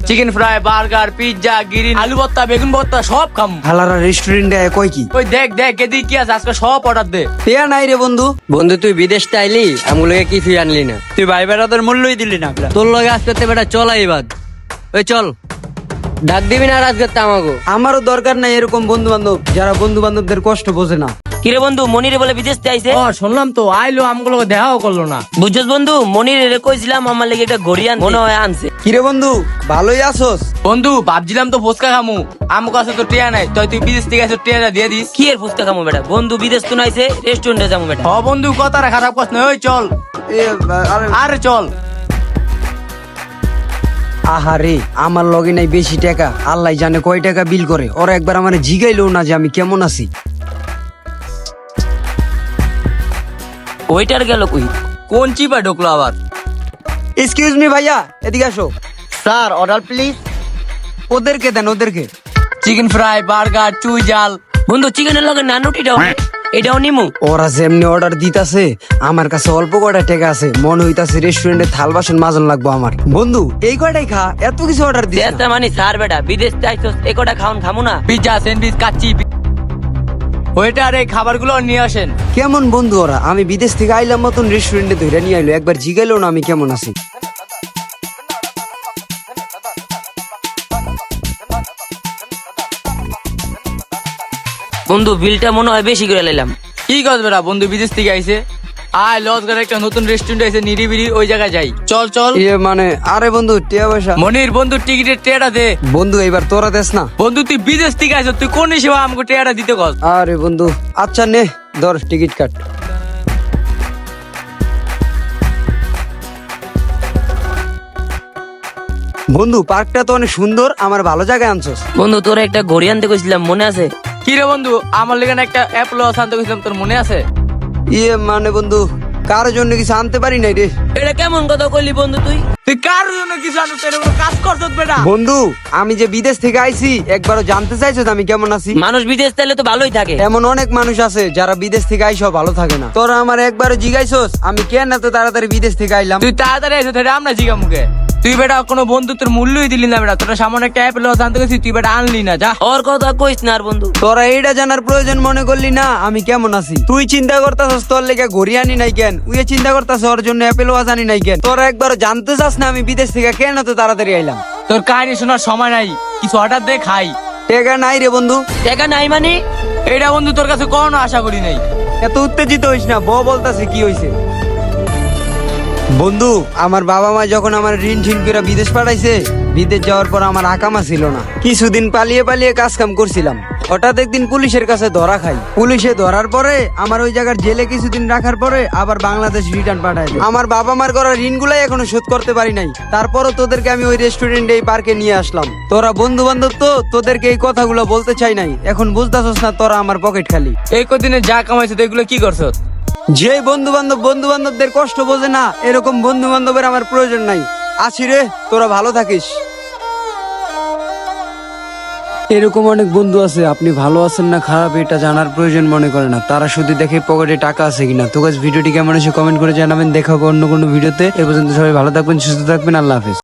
Chicken fry, burger, pizza, grill, আলু ভর্তা, বেগুন ভর্তা সব খাম। হালারা রেস্টুরেন্টে কয় কি? ওই দেখ দেখ এদিকে কি আছে, আজকে সব অর্ডার দে। পেয়া নাই রে বন্ধু। বন্ধু তুই বিদেশ আইলি আমগুলোকে কিছুই আনলি না। তুই ভাই বেড়াদের মূল্যই দিলি না। তোর লগে আজকে বেটা চলাই বাদ। ওই চল, ডাক দিবি না আজকে আমাগো। আমারও দরকার নাই এরকম বন্ধু বান্ধব যারা বন্ধু বান্ধবদের কষ্ট বোঝে না। কিরে বন্ধু, মনিরে বলে বিদেশ থেকে আইছে? ও শুনলাম তো, আইলো আমগুলো দেখাও করলো না। বুঝছস বন্ধু, মনিরে কইছিলাম আমার লাগি একটা ঘড়ি আনতে, মনে হয় আনছে। কিরে বন্ধু, ভালোই আছোস? বন্ধু ভাবছিলাম তো ফুচকা খামু, আমার কাছে তো টিয়া নাই, তুই বিদেশ থেকে আসো, টিয়াটা দিয়ে দিস। কি এর ফুচকা খামো বেটা? বন্ধু বিদেশ তো নাইছে, রেস্টুরেন্টে যাবো বেটা। হ বন্ধু, কথাটা খারাপ কথা নয়, ওই চল। আরে চল। আহারে, আমার লগে নাই বেশি টাকা, আল্লাহ জানে কয় টাকা বিল করে। ওরা একবার আমার জিগাইলো না যে আমি কেমন আছি। ওইটার গেল কই? কোন চিপা ঢুকলো আবার? এক্সকিউজ মি ভাইয়া, এদিকে আসো। Sir order please. ওদেরকে দেন, ওদেরকে। চিকেন ফ্রাই, বার্গার, চুই জাল। বন্ধু চিকেনের লগে নানুটিটাও এটাও নিমু। ওরা যেমনি অর্ডার দিতাছে, আমার কাছে অল্প কয়টা টাকা আছে, মনে হইতাছে রেস্টুরেন্টে থাল বাসন মাজন লাগবো আমার। বন্ধু এই কয়টাই খা, এত কিছু অর্ডার দিস না। দেশটা মানে স্যার বেটা, বিদেশ থেকে আইছস, এ কটা খাওন খামু না? Pizza, sandwich, kacchi. ওইটার এই খাবারগুলো নিয়ে আসেন। কেমন বন্ধু ওরা? আমি বিদেশ থেকে আইলাম মতন রেস্টুরেন্টে ধরে নিয়ে আইলো, একবার জিগাইলো না আমি কেমন আছি। বন্ধু বিলটা মনে হয় বেশি করে লাইলাম। কি করবে বন্ধু বিদেশ থেকে আইছে? আয় লজ করে একটা নতুন রেস্টুরেন্ট আছে নিরিবিরি, ওই জায়গায় যাই। চল চল। মানে আরে বন্ধু টিয়া পয়সা। মনির বন্ধু টিকিটের টিয়াটা দে। বন্ধু এবার তোরা দেস না। বন্ধু তুই বিদেশ থেকে আইছ, তুই কোন হিসেবে আমাকে টিয়াটা দিতে কস? আরে বন্ধু আচ্ছা নে, ধর টিকিট কাট। বন্ধু পার্কটা তো অনেক সুন্দর, আমার ভালো জায়গায় আনছস। বন্ধু তোর একটা ঘড়ি আনতে কইছিলাম, মনে আছে? কি রে বন্ধু, আমার লেগে একটা অ্যাপল আনতে গেছিলাম, তোর মনে আছে? মানে বন্ধু কারোর জন্য কিছু আনতে পারি নাই রে। এটা কেমন কথা কইলি বন্ধু তুই? তুই কার জন্য কিছু আনতে কোনো কাজ করছস বেটা? বন্ধু আমি যে বিদেশ থেকে আইছি, একবারও জানতে চাইছো আমি কেমন আছি? মানুষ বিদেশ তাইলে তো ভালোই থাকে। এমন অনেক মানুষ আছে যারা বিদেশ থেকে আইসো ভালো থাকে না। তোরা আমার একবারও জিগাইছস আমি কেন এত তাড়াতাড়ি বিদেশ থেকে আইলাম? তুই তাড়াতাড়ি আইছো, তাহলে আমরা জিগা মুখে। তুই বেটা কোনো বন্ধুত্বের মূল্যই দিলি না বেটা, তোরা সামনে একটা অ্যাপল আনতে গেছিস, তুই বেটা আনলি না, যা। ওর কথা কইস না আর বন্ধু। তোরা এইটা জানার প্রয়োজন মনে করলি না আমি কেমন আছি? তুই চিন্তা করতাছস তোর লেগে ঘড়ি আনি নাই কেন, উইয়ে চিন্তা করতাছ ওর জন্য অ্যাপেল ওয়াচ আনি নাই কেন। তোরা একবারও জানতে চাস না আমি বিদেশ থেকে কেন এত তাড়াতাড়ি আইলাম? তোর কাহিনী শোনার সময় নাই, কিছু অর্ডার দে খাই। টাকা নাই রে বন্ধু। টাকা নাই মানে? এটা বন্ধু তোর কাছে কোনো আশা করি নাই। এত উত্তেজিত হইস না, বলতাছে কি হইছে। বন্ধু আমার বাবা মা যখন আমার ঋণ ঠিন করে বিদেশ পাঠাইছে, বিদেশ যাওয়ার পর আমার আকামা ছিল না। কিছুদিন পালিয়ে পালিয়ে কাজ কাম করছিলাম। হঠাৎ একদিন পুলিশের কাছে ধরা খাই। পুলিশে ধরার পরে আমার ওই জায়গার জেলে কিছুদিন রাখার পরে আবার বাংলাদেশ রিটার্ন পাঠায় দেয়। আমার বাবা মার করা ঋণগুলাই এখনো শোধ করতে পারি নাই। তারপরও তোদেরকে আমি ওই রেস্টুরেন্টে এই পার্কে নিয়ে আসলাম। তোরা বন্ধু বান্ধব তো, তোদেরকে এই কথাগুলো বলতে চাই নাই। এখন বুঝতেছস না তোরা আমার পকেট খালি। এই কদিনে যা কামাইছে এগুলো কি করছস? যে বন্ধু বান্ধবদের কষ্ট বোঝে না, এরকম বন্ধু বান্ধবের আমার প্রয়োজন নাই। আসি রে, তোরা ভালো থাকিস। এরকম অনেক বন্ধু আছে, আপনি ভালো আছেন না খারাপ এটা জানার প্রয়োজন মনে করে না। তারা শুধু দেখে পকেটে টাকা আছে কিনা। তো গাইস ভিডিওটি কেমন হয়েছে কমেন্ট করে জানাবেন। দেখা হবে অন্য কোনো ভিডিওতে। এ পর্যন্ত সবাই ভালো থাকবেন, সুস্থ থাকবেন। আল্লাহ হাফেজ।